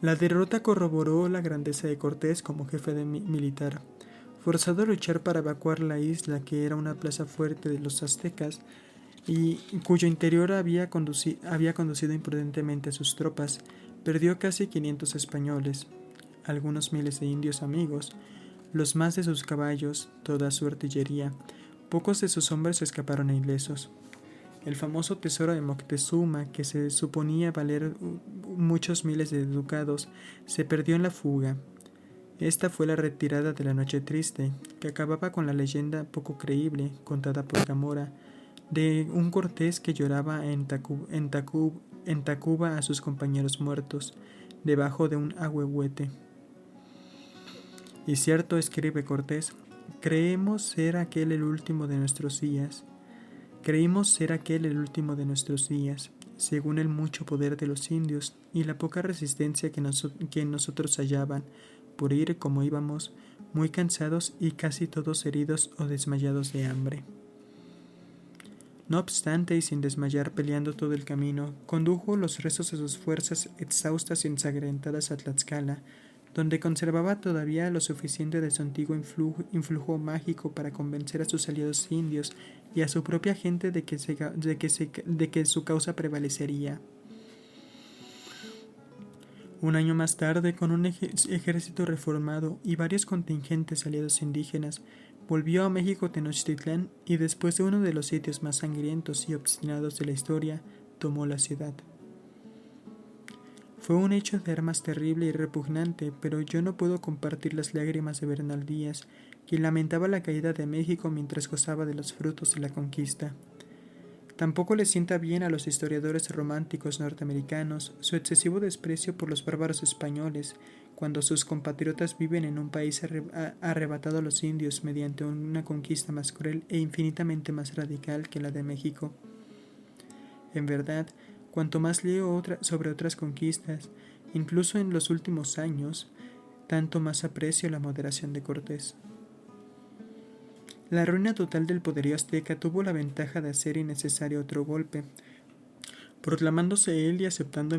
La derrota corroboró la grandeza de Cortés como jefe militar. Forzado a luchar para evacuar la isla, que era una plaza fuerte de los aztecas, y cuyo interior había conducido imprudentemente a sus tropas, perdió casi 500 españoles, algunos miles de indios amigos, los más de sus caballos, toda su artillería. Pocos de sus hombres escaparon ilesos. El famoso tesoro de Moctezuma, que se suponía valer muchos miles de ducados, se perdió en la fuga. Esta fue la retirada de la Noche Triste, que acababa con la leyenda poco creíble, contada por Zamora, de un Cortés que lloraba en Tacuba a sus compañeros muertos, debajo de un ahuehuete. Y cierto, escribe Cortés, creímos ser aquel el último de nuestros días, según el mucho poder de los indios y la poca resistencia que en nosotros hallaban, por ir como íbamos, muy cansados y casi todos heridos o desmayados de hambre. No obstante, y sin desmayar peleando todo el camino, condujo los restos de sus fuerzas exhaustas y ensangrentadas a Tlaxcala, donde conservaba todavía lo suficiente de su antiguo influjo mágico para convencer a sus aliados indios y a su propia gente de que su causa prevalecería. Un año más tarde, con un ejército reformado y varios contingentes aliados indígenas, volvió a México Tenochtitlán y después de uno de los sitios más sangrientos y obstinados de la historia, tomó la ciudad. Fue un hecho de armas terrible y repugnante, pero yo no puedo compartir las lágrimas de Bernal Díaz, quien lamentaba la caída de México mientras gozaba de los frutos de la conquista. Tampoco le sienta bien a los historiadores románticos norteamericanos su excesivo desprecio por los bárbaros españoles, cuando sus compatriotas viven en un país arrebatado a los indios mediante una conquista más cruel e infinitamente más radical que la de México. En verdad, cuanto más leo sobre otras conquistas, incluso en los últimos años, tanto más aprecio la moderación de Cortés. La ruina total del poderío azteca tuvo la ventaja de hacer innecesario otro golpe, proclamándose él y aceptado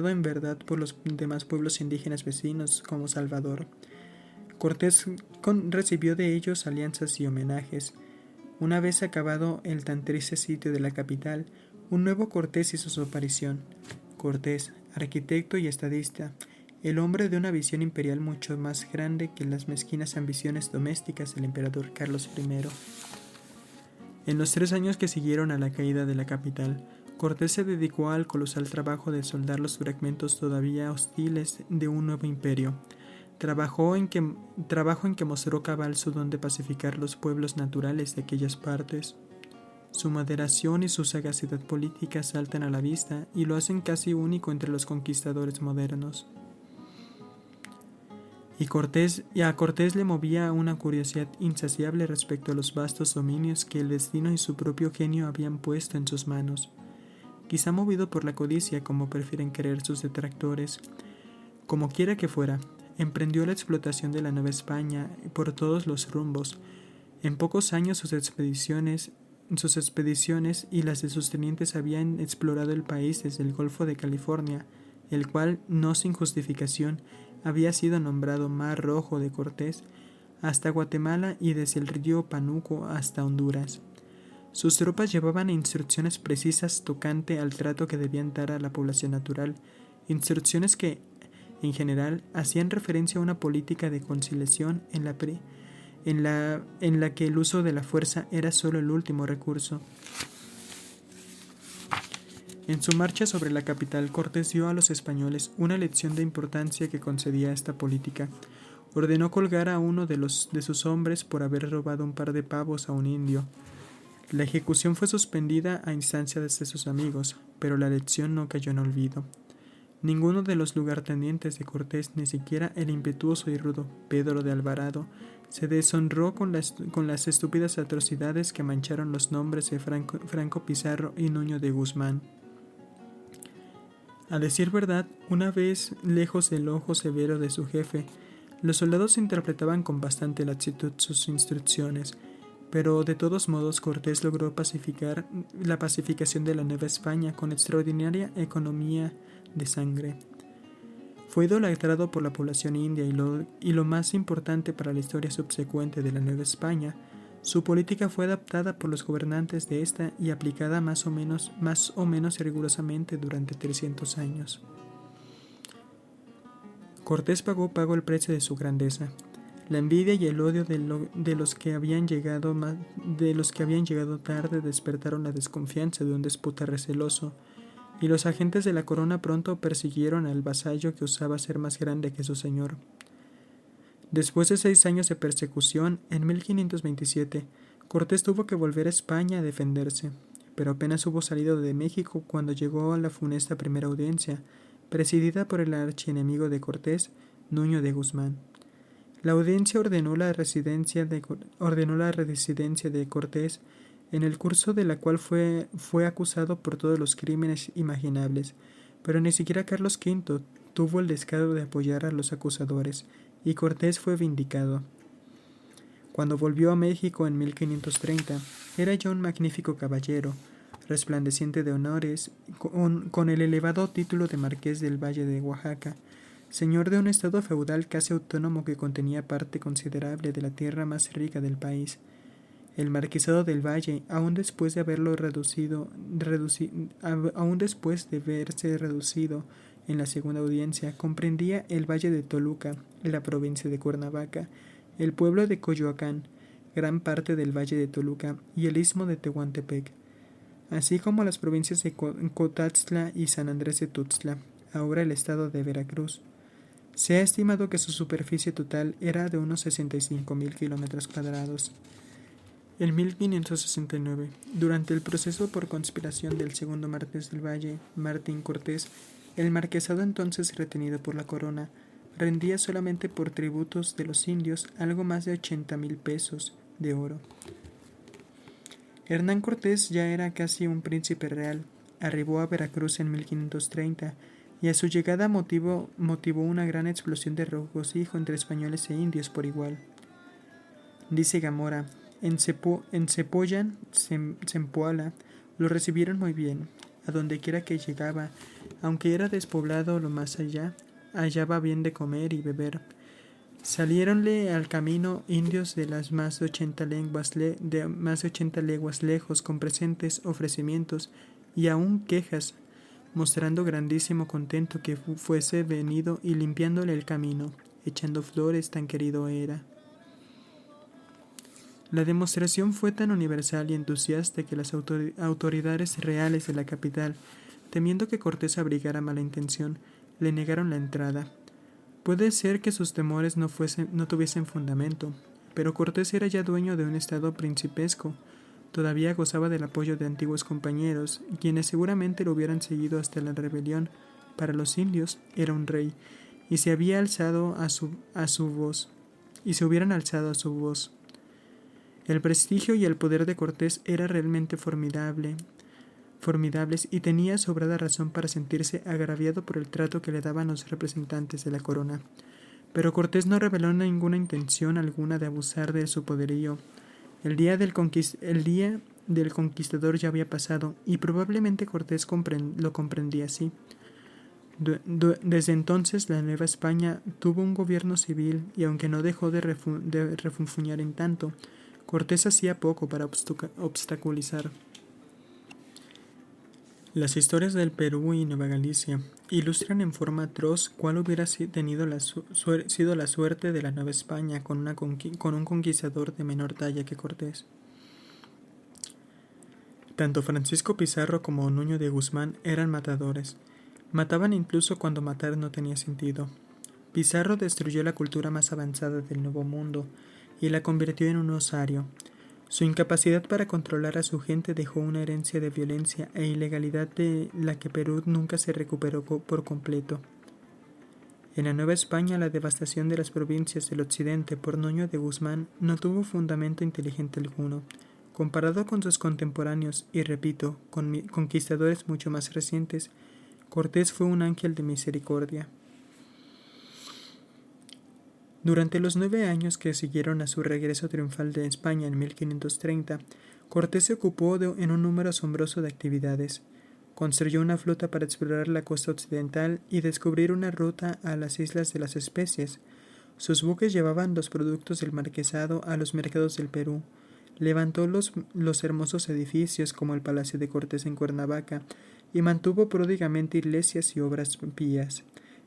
en verdad por los demás pueblos indígenas vecinos como Salvador. Cortés recibió de ellos alianzas y homenajes. Una vez acabado el tan triste sitio de la capital, un nuevo Cortés hizo su aparición. Cortés, arquitecto y estadista, el hombre de una visión imperial mucho más grande que las mezquinas ambiciones domésticas del emperador Carlos I. En los 3 años que siguieron a la caída de la capital, Cortés se dedicó al colosal trabajo de soldar los fragmentos todavía hostiles de un nuevo imperio. Trabajo en que mostró cabal su don de pacificar los pueblos naturales de aquellas partes. Su moderación y su sagacidad política saltan a la vista y lo hacen casi único entre los conquistadores modernos. Y a Cortés le movía una curiosidad insaciable respecto a los vastos dominios que el destino y su propio genio habían puesto en sus manos. Quizá movido por la codicia, como prefieren creer sus detractores. Como quiera que fuera, emprendió la explotación de la Nueva España por todos los rumbos. En pocos años sus expediciones y las de sus tenientes habían explorado el país desde el Golfo de California, el cual, no sin justificación, había sido nombrado Mar Rojo de Cortés, hasta Guatemala y desde el río Panuco hasta Honduras. Sus tropas llevaban instrucciones precisas tocante al trato que debían dar a la población natural, instrucciones que, en general, hacían referencia a una política de conciliación en la que el uso de la fuerza era solo el último recurso. En su marcha sobre la capital, Cortés dio a los españoles una lección de importancia que concedía esta política. Ordenó colgar a uno de sus hombres por haber robado un par de pavos a un indio. La ejecución fue suspendida a instancia de sus amigos, pero la lección no cayó en olvido. Ninguno de los lugartenientes de Cortés, ni siquiera el impetuoso y rudo Pedro de Alvarado, se deshonró con las estúpidas atrocidades que mancharon los nombres de Franco Pizarro y Nuño de Guzmán. A decir verdad, una vez lejos del ojo severo de su jefe, los soldados interpretaban con bastante laxitud sus instrucciones, pero de todos modos Cortés logró la pacificación de la Nueva España con extraordinaria economía de sangre. Fue idolatrado por la población india y lo más importante para la historia subsecuente de la Nueva España, su política fue adaptada por los gobernantes de esta y aplicada más o menos rigurosamente durante 300 años. Cortés pagó el precio de su grandeza. La envidia y el odio de los que habían llegado tarde despertaron la desconfianza de un déspota receloso, y los agentes de la corona pronto persiguieron al vasallo que osaba ser más grande que su señor. Después de 6 años de persecución, en 1527, Cortés tuvo que volver a España a defenderse, pero apenas hubo salido de México cuando llegó a la funesta primera audiencia, presidida por el archienemigo de Cortés, Nuño de Guzmán. La audiencia ordenó la residencia de Cortés, en el curso de la cual fue acusado por todos los crímenes imaginables, pero ni siquiera Carlos V tuvo el descaro de apoyar a los acusadores, y Cortés fue vindicado. Cuando volvió a México en 1530, era ya un magnífico caballero, resplandeciente de honores, con el elevado título de Marqués del Valle de Oaxaca, señor de un estado feudal casi autónomo que contenía parte considerable de la tierra más rica del país. El Marquesado del Valle, aún después de verse reducido en la segunda audiencia, comprendía el Valle de Toluca, la provincia de Cuernavaca, el pueblo de Coyoacán, gran parte del Valle de Toluca y el istmo de Tehuantepec, así como las provincias de Cotaxtla y San Andrés de Tuxtla, ahora el estado de Veracruz. Se ha estimado que su superficie total era de unos 65,000 kilómetros cuadrados. En 1569, durante el proceso por conspiración del segundo Marqués del Valle, Martín Cortés, el marquesado entonces retenido por la corona, rendía solamente por tributos de los indios algo más de 80,000 pesos de oro. Hernán Cortés ya era casi un príncipe real. Arribó a Veracruz en 1530 y a su llegada motivó una gran explosión de regocijo entre españoles e indios por igual. Dice Gamora, en Cepoyan, Zempoala, lo recibieron muy bien. A donde quiera que llegaba, aunque era despoblado lo más allá, hallaba bien de comer y beber. Saliéronle al camino indios de las más de 80 leguas lejos con presentes, ofrecimientos y aún quejas, mostrando grandísimo contento que fuese venido y limpiándole el camino, echando flores, tan querido era. La demostración fue tan universal y entusiasta que las autoridades reales de la capital, temiendo que Cortés abrigara mala intención, le negaron la entrada. Puede ser que sus temores no tuviesen fundamento, pero Cortés era ya dueño de un estado principesco. Todavía gozaba del apoyo de antiguos compañeros, quienes seguramente lo hubieran seguido hasta la rebelión. Para los indios era un rey, y se hubieran alzado a su voz. El prestigio y el poder de Cortés era realmente formidables y tenía sobrada razón para sentirse agraviado por el trato que le daban los representantes de la corona. Pero Cortés no reveló ninguna intención alguna de abusar de su poderío. El día del conquistador ya había pasado, y probablemente Cortés lo comprendía así. Desde entonces la Nueva España tuvo un gobierno civil, y aunque no dejó de refunfuñar en tanto, Cortés hacía poco para obstaculizar. Las historias del Perú y Nueva Galicia ilustran en forma atroz cuál hubiera sido la suerte de la Nueva España con un conquistador de menor talla que Cortés. Tanto Francisco Pizarro como Nuño de Guzmán eran matadores. Mataban incluso cuando matar no tenía sentido. Pizarro destruyó la cultura más avanzada del Nuevo Mundo y la convirtió en un osario. Su incapacidad para controlar a su gente dejó una herencia de violencia e ilegalidad de la que Perú nunca se recuperó por completo. En la Nueva España, la devastación de las provincias del occidente por Nuño de Guzmán no tuvo fundamento inteligente alguno. Comparado con sus contemporáneos, y repito, con conquistadores mucho más recientes, Cortés fue un ángel de misericordia. Durante los 9 años que siguieron a su regreso triunfal de España en 1530, Cortés se ocupó en un número asombroso de actividades. Construyó una flota para explorar la costa occidental y descubrir una ruta a las Islas de las Especies. Sus buques llevaban los productos del marquesado a los mercados del Perú. Levantó los hermosos edificios como el Palacio de Cortés en Cuernavaca y mantuvo pródigamente iglesias y obras pías.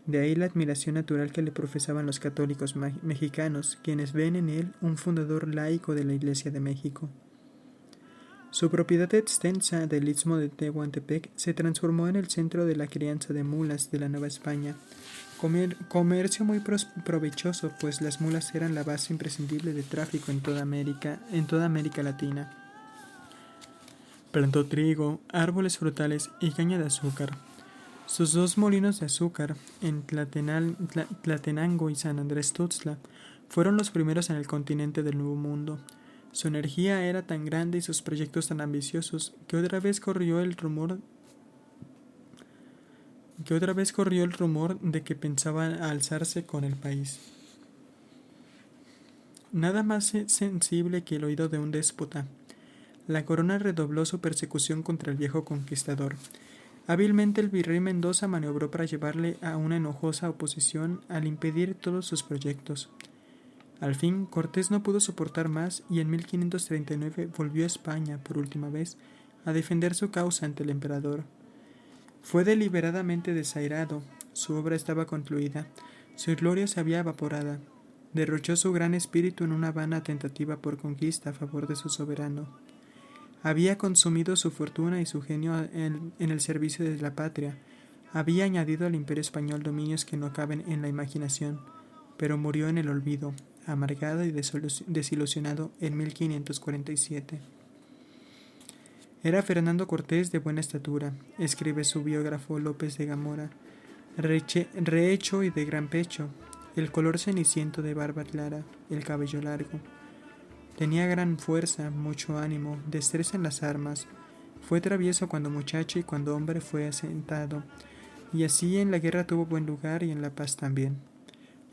De ahí la admiración natural que le profesaban los católicos mexicanos, quienes ven en él un fundador laico de la Iglesia de México. Su propiedad extensa del istmo de Tehuantepec se transformó en el centro de la crianza de mulas de la Nueva España. Comercio muy provechoso, pues las mulas eran la base imprescindible de tráfico en toda América Latina. Plantó trigo, árboles frutales y caña de azúcar. Sus 2 molinos de azúcar, en Tlatenango y San Andrés Tuxtla, fueron los primeros en el continente del Nuevo Mundo. Su energía era tan grande y sus proyectos tan ambiciosos que otra vez corrió el rumor de que pensaba alzarse con el país. Nada más sensible que el oído de un déspota. La corona redobló su persecución contra el viejo conquistador. Hábilmente el virrey Mendoza maniobró para llevarle a una enojosa oposición al impedir todos sus proyectos. Al fin, Cortés no pudo soportar más y en 1539 volvió a España por última vez a defender su causa ante el emperador. Fue deliberadamente desairado, su obra estaba concluida, su gloria se había evaporado. Derrochó su gran espíritu en una vana tentativa por conquista a favor de su soberano. Había consumido su fortuna y su genio en el servicio de la patria. Había añadido al imperio español dominios que no caben en la imaginación, pero murió en el olvido, amargado y desilusionado en 1547. Era Fernando Cortés de buena estatura, escribe su biógrafo López de Gamora, rehecho y de gran pecho, el color ceniciento de barba clara, el cabello largo. Tenía gran fuerza, mucho ánimo, destreza en las armas. Fue travieso cuando muchacho y cuando hombre fue asentado, y así en la guerra tuvo buen lugar y en la paz también.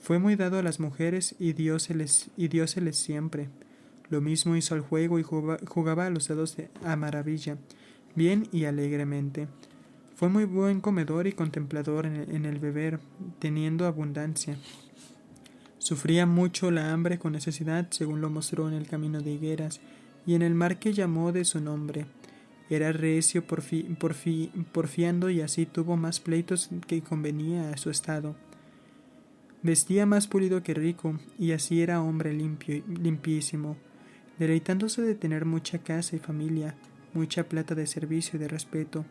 Fue muy dado a las mujeres y dióseles siempre. Lo mismo hizo al juego y jugaba a los dados a maravilla, bien y alegremente. Fue muy buen comedor y contemplador en el beber, teniendo abundancia. Sufría mucho la hambre con necesidad, según lo mostró en el camino de Higueras, y en el mar que llamó de su nombre. Era recio porfiando y así tuvo más pleitos que convenía a su estado. Vestía más pulido que rico, y así era hombre limpísimo, deleitándose de tener mucha casa y familia, mucha plata de servicio y de respeto.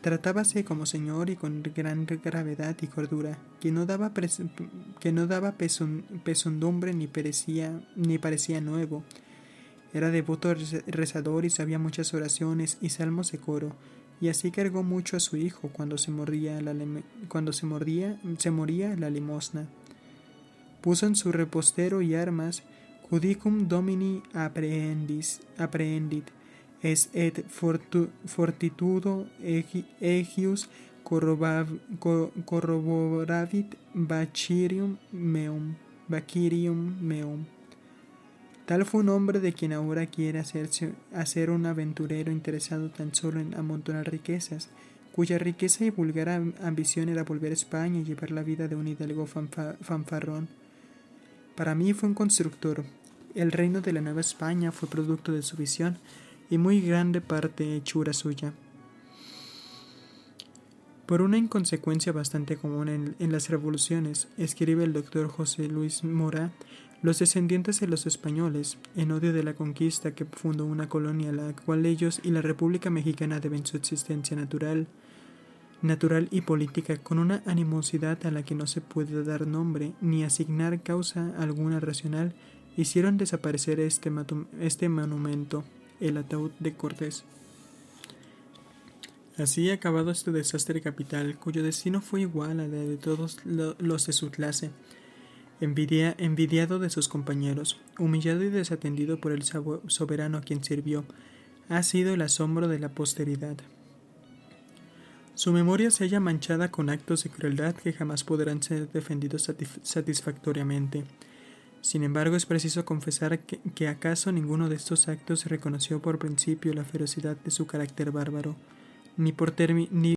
Tratábase como señor y con gran gravedad y cordura, que no daba pesadumbre ni parecía nuevo. Era devoto rezador y sabía muchas oraciones y salmos de coro, y así cargó mucho a su hijo cuando se moría la limosna. Puso en su repostero y armas Judicum Domini apprehendit, es et fortitudo egius corroboravit vacirium meum. Tal fue un hombre de quien ahora quiere hacer un aventurero interesado tan solo en amontonar riquezas, cuya riqueza y vulgar ambición era volver a España y llevar la vida de un hidalgo fanfarrón. Para mí fue un constructor. El reino de la Nueva España fue producto de su visión y muy grande parte hechura suya. Por una inconsecuencia bastante común en las revoluciones, escribe el doctor José Luis Mora, los descendientes de los españoles, en odio de la conquista que fundó una colonia a la cual ellos y la República Mexicana deben su existencia natural y política, con una animosidad a la que no se puede dar nombre ni asignar causa alguna racional, hicieron desaparecer este monumento, el ataúd de Cortés. Así ha acabado este desastre capital, cuyo destino fue igual al de todos los de su clase. Envidiado de sus compañeros, humillado y desatendido por el soberano a quien sirvió, ha sido el asombro de la posteridad. Su memoria se halla manchada con actos de crueldad que jamás podrán ser defendidos satisfactoriamente. Sin embargo, es preciso confesar que acaso ninguno de estos actos reconoció por principio la ferocidad de su carácter bárbaro, ni